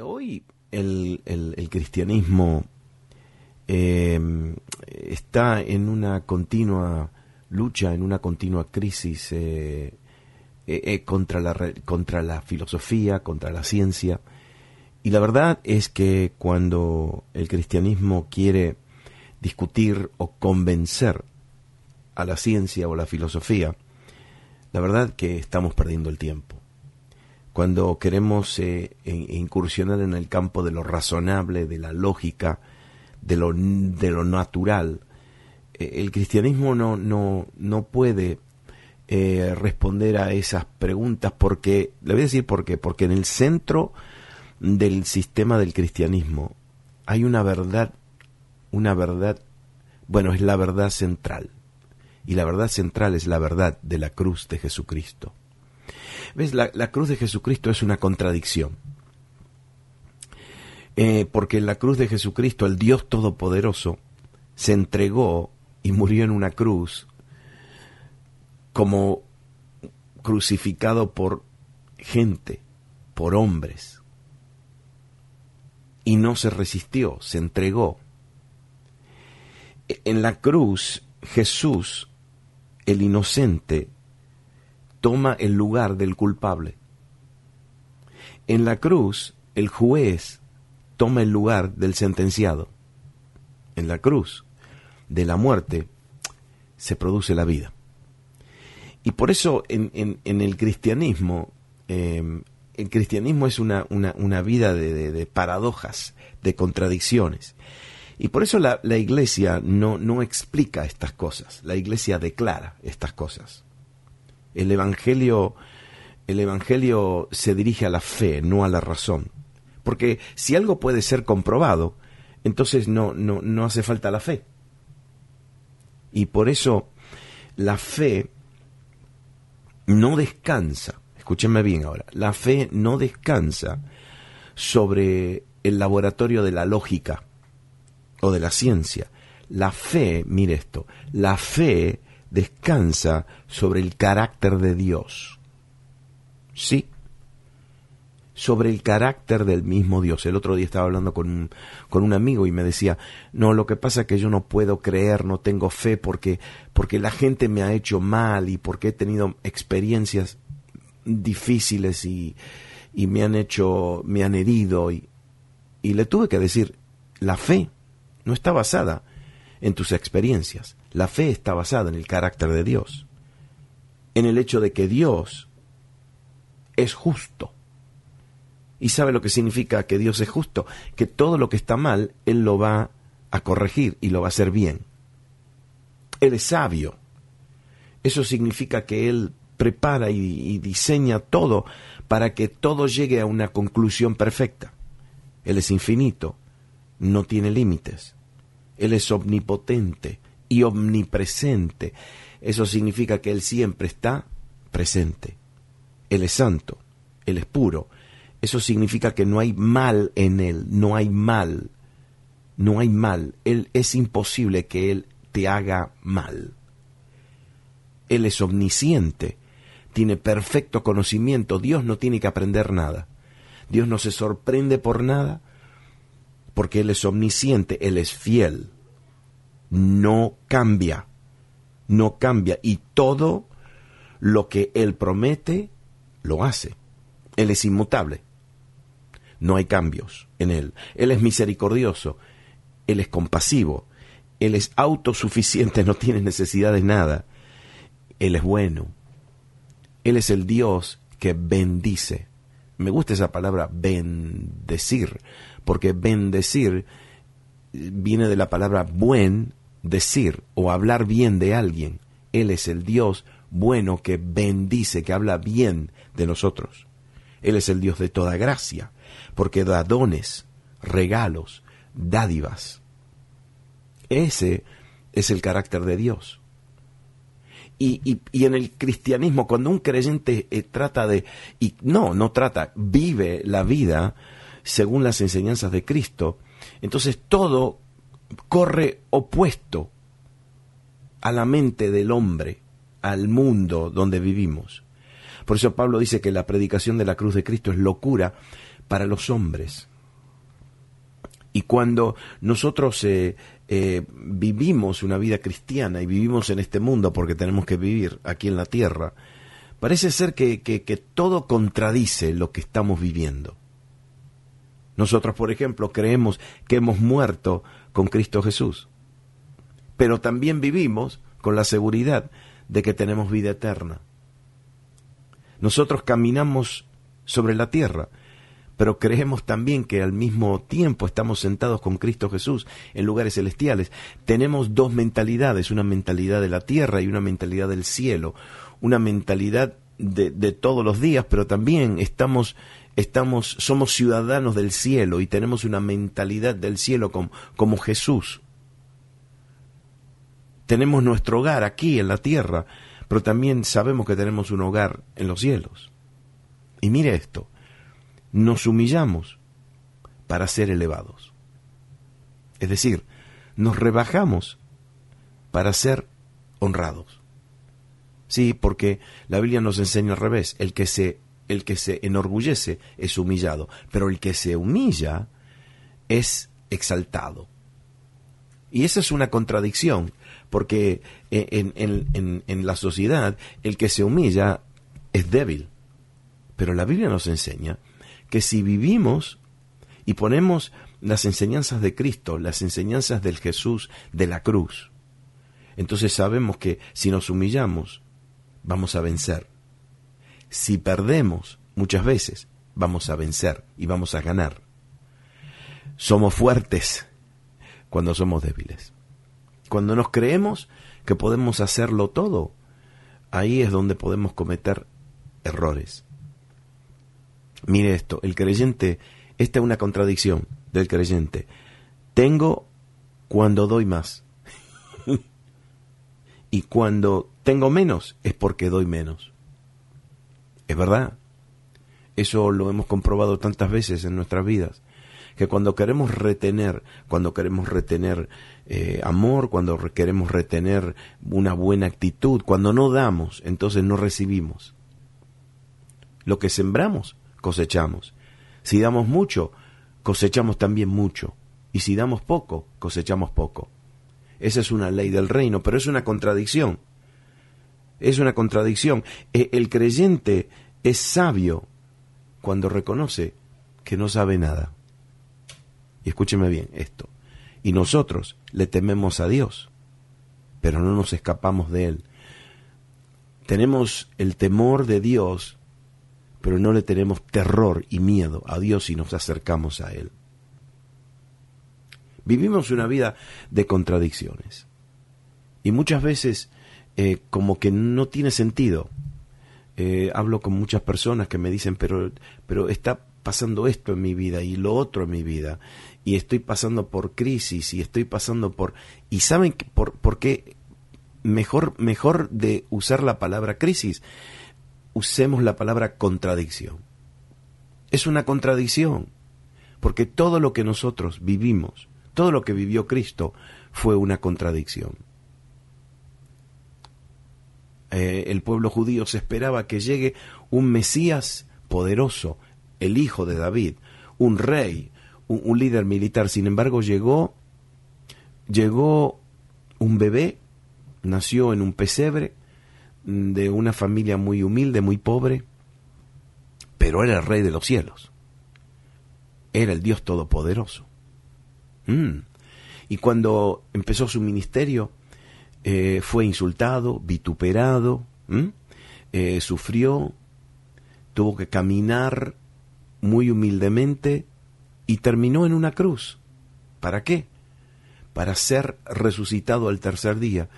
Hoy el cristianismo está en una continua lucha, en una continua crisis contra la filosofía, contra la ciencia. Y la verdad es que cuando el cristianismo quiere discutir o convencer a la ciencia o la filosofía, la verdad que estamos perdiendo el tiempo. Cuando queremos incursionar en el campo de lo razonable, de la lógica, de lo natural, el cristianismo no puede responder a esas preguntas porque, le voy a decir por qué, porque en el centro del sistema del cristianismo hay una verdad, bueno, es la verdad central. Y la verdad central es la verdad de la cruz de Jesucristo. ¿Ves? La cruz de Jesucristo es una contradicción. Porque en la cruz de Jesucristo el Dios Todopoderoso se entregó y murió en una cruz como crucificado por gente, por hombres. Y no se resistió, se entregó. En la cruz, Jesús, el inocente, toma el lugar del culpable. En la cruz, el juez toma el lugar del sentenciado. En la cruz de la muerte se produce la vida. Y por eso en el cristianismo, el cristianismo es una vida de paradojas, de contradicciones. Y por eso la iglesia no explica estas cosas, la iglesia declara estas cosas. El evangelio se dirige a la fe, no a la razón. Porque si algo puede ser comprobado, entonces no hace falta la fe. Y por eso la fe no descansa, escúchenme bien ahora, la fe no descansa sobre el laboratorio de la lógica o de la ciencia. La fe, mire esto, la fe descansa sobre el carácter de Dios. Sí, sobre el carácter del mismo Dios. El otro día estaba hablando con un amigo y me decía, no, lo que pasa es que yo no puedo creer, no tengo fe porque la gente me ha hecho mal y porque he tenido experiencias difíciles y me han herido y le tuve que decir, la fe no está basada en tus experiencias. La fe está basada en el carácter de Dios, en el hecho de que Dios es justo. ¿Y sabe lo que significa que Dios es justo? Que todo lo que está mal, Él lo va a corregir y lo va a hacer bien. Él es sabio. Eso significa que Él prepara y diseña todo para que todo llegue a una conclusión perfecta. Él es infinito, no tiene límites. Él es omnipotente y omnipresente. Eso significa que Él siempre está presente. Él es santo, Él es puro. Eso significa que no hay mal en Él, no hay mal. No hay mal. Es imposible que Él te haga mal. Él es omnisciente, tiene perfecto conocimiento. Dios no tiene que aprender nada. Dios no se sorprende por nada, porque Él es omnisciente, Él es fiel. No cambia, y todo lo que Él promete, lo hace. Él es inmutable. No hay cambios en Él. Él es misericordioso, Él es compasivo, Él es autosuficiente, no tiene necesidad de nada. Él es bueno. Él es el Dios que bendice. Me gusta esa palabra bendecir, porque bendecir viene de la palabra buen decir o hablar bien de alguien. Él es el Dios bueno que bendice, que habla bien de nosotros. Él es el Dios de toda gracia, porque da dones, regalos, dádivas. Ese es el carácter de Dios. Y en el cristianismo, cuando un creyente vive la vida según las enseñanzas de Cristo, entonces todo corre opuesto a la mente del hombre, al mundo donde vivimos. Por eso Pablo dice que la predicación de la cruz de Cristo es locura para los hombres. Y cuando nosotros vivimos una vida cristiana y vivimos en este mundo porque tenemos que vivir aquí en la tierra, parece ser que todo contradice lo que estamos viviendo. Nosotros, por ejemplo, creemos que hemos muerto con Cristo Jesús, pero también vivimos con la seguridad de que tenemos vida eterna. Nosotros caminamos sobre la tierra, pero creemos también que al mismo tiempo estamos sentados con Cristo Jesús en lugares celestiales. Tenemos dos mentalidades, una mentalidad de la tierra y una mentalidad del cielo, una mentalidad de todos los días, pero también somos ciudadanos del cielo y tenemos una mentalidad del cielo como Jesús. Tenemos nuestro hogar aquí en la tierra, pero también sabemos que tenemos un hogar en los cielos. Y mire esto, nos humillamos para ser elevados. Es decir, nos rebajamos para ser honrados. Sí, porque la Biblia nos enseña al revés, el que se enorgullece es humillado, pero el que se humilla es exaltado. Y esa es una contradicción, porque en la sociedad el que se humilla es débil. Pero la Biblia nos enseña que si vivimos y ponemos las enseñanzas de Cristo, las enseñanzas del Jesús de la cruz, entonces sabemos que si nos humillamos, vamos a vencer. Si perdemos, muchas veces, vamos a vencer y vamos a ganar. Somos fuertes cuando somos débiles. Cuando nos creemos que podemos hacerlo todo, ahí es donde podemos cometer errores. Mire esto, el creyente, esta es una contradicción del creyente. Tengo cuando doy más. Y cuando tengo menos es porque doy menos. Es verdad. Eso lo hemos comprobado tantas veces en nuestras vidas. Que cuando queremos retener amor, cuando queremos retener una buena actitud, cuando no damos, entonces no recibimos. Lo que sembramos, cosechamos. Si damos mucho, cosechamos también mucho. Y si damos poco, cosechamos poco. Esa es una ley del reino, pero es una contradicción. Es una contradicción. El creyente es sabio cuando reconoce que no sabe nada. Y escúcheme bien esto. Y nosotros le tememos a Dios, pero no nos escapamos de Él. Tenemos el temor de Dios, pero no le tenemos terror y miedo a Dios si nos acercamos a Él. Vivimos una vida de contradicciones. Y muchas veces como que no tiene sentido. Hablo con muchas personas que me dicen, pero está pasando esto en mi vida y lo otro en mi vida. Y estoy pasando por crisis y estoy pasando por... ¿Y saben por qué? Mejor de usar la palabra crisis, usemos la palabra contradicción. Es una contradicción, porque todo lo que nosotros vivimos, todo lo que vivió Cristo fue una contradicción. El pueblo judío se esperaba que llegue un Mesías poderoso, el hijo de David, un rey, un líder militar. Sin embargo, llegó un bebé, nació en un pesebre de una familia muy humilde, muy pobre, pero era el rey de los cielos. Era el Dios todopoderoso. Y cuando empezó su ministerio, fue insultado, vituperado, sufrió, tuvo que caminar muy humildemente y terminó en una cruz. ¿Para qué? Para ser resucitado al tercer día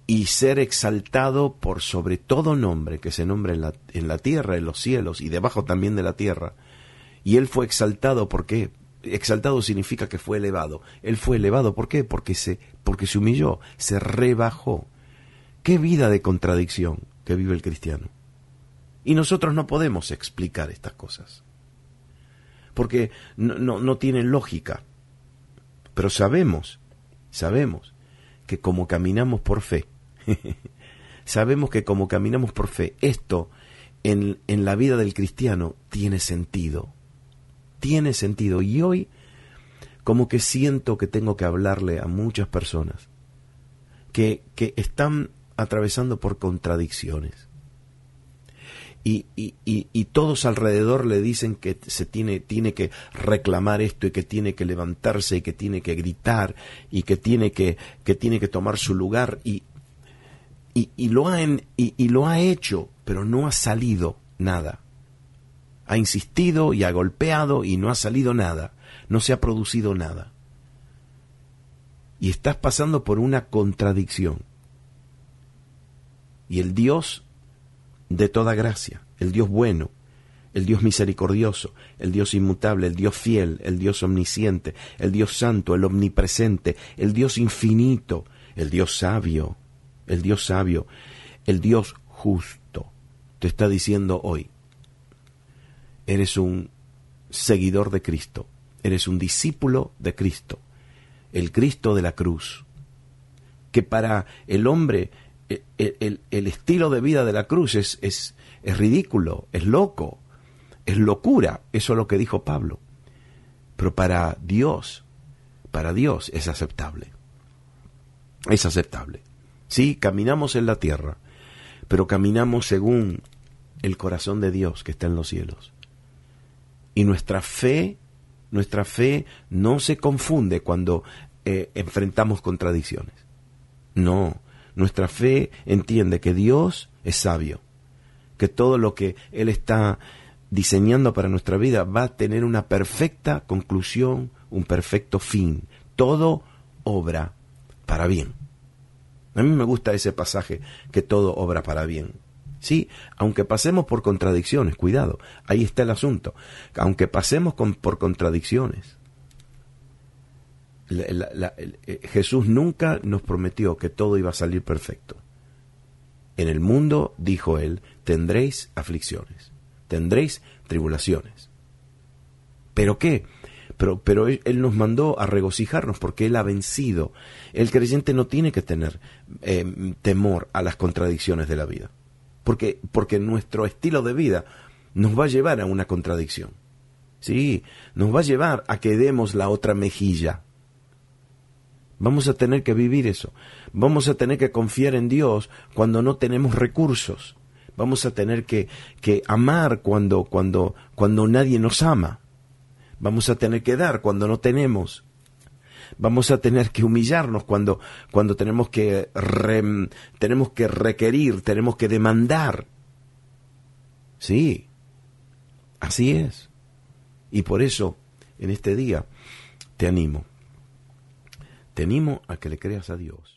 y ser exaltado por sobre todo nombre que se nombre en la tierra, en los cielos y debajo también de la tierra. Y él fue exaltado, ¿por qué? Exaltado significa que fue elevado. Él fue elevado, ¿por qué? Porque se humilló, se rebajó. Qué vida de contradicción que vive el cristiano. Y nosotros no podemos explicar estas cosas, porque no tienen lógica. Pero sabemos que como caminamos por fe, esto en la vida del cristiano tiene sentido. tiene sentido. Y hoy como que siento que tengo que hablarle a muchas personas que están atravesando por contradicciones. Y todos alrededor le dicen que se tiene que reclamar esto, y que tiene que levantarse, y que tiene que gritar, y que tiene que tomar su lugar, y lo ha hecho, pero no ha salido nada. Ha insistido y ha golpeado y no ha salido nada, no se ha producido nada. Y estás pasando por una contradicción. Y el Dios de toda gracia, el Dios bueno, el Dios misericordioso, el Dios inmutable, el Dios fiel, el Dios omnisciente, el Dios santo, el omnipresente, el Dios infinito, el Dios sabio, el Dios justo, te está diciendo hoy: eres un seguidor de Cristo, eres un discípulo de Cristo, el Cristo de la cruz, que para el hombre el estilo de vida de la cruz es ridículo, es loco, es locura. Eso es lo que dijo Pablo. Pero para Dios es aceptable. Es aceptable. Sí, caminamos en la tierra, pero caminamos según el corazón de Dios que está en los cielos. Y nuestra fe no se confunde cuando enfrentamos contradicciones. No. Nuestra fe entiende que Dios es sabio, que todo lo que Él está diseñando para nuestra vida va a tener una perfecta conclusión, un perfecto fin. Todo obra para bien. A mí me gusta ese pasaje, que todo obra para bien. Sí, aunque pasemos por contradicciones, cuidado, ahí está el asunto. Aunque pasemos por contradicciones, Jesús nunca nos prometió que todo iba a salir perfecto. En el mundo, dijo Él, tendréis aflicciones, tendréis tribulaciones. ¿Pero qué? Pero Él nos mandó a regocijarnos porque Él ha vencido. El creyente no tiene que tener temor a las contradicciones de la vida, porque nuestro estilo de vida nos va a llevar a una contradicción. Sí, nos va a llevar a que demos la otra mejilla. Vamos a tener que vivir eso. Vamos a tener que confiar en Dios cuando no tenemos recursos. Vamos a tener que amar cuando nadie nos ama. Vamos a tener que dar cuando no tenemos. Vamos a tener que humillarnos cuando tenemos que requerir, tenemos que demandar. Sí, así es. Y por eso, en este día, te animo a que le creas a Dios.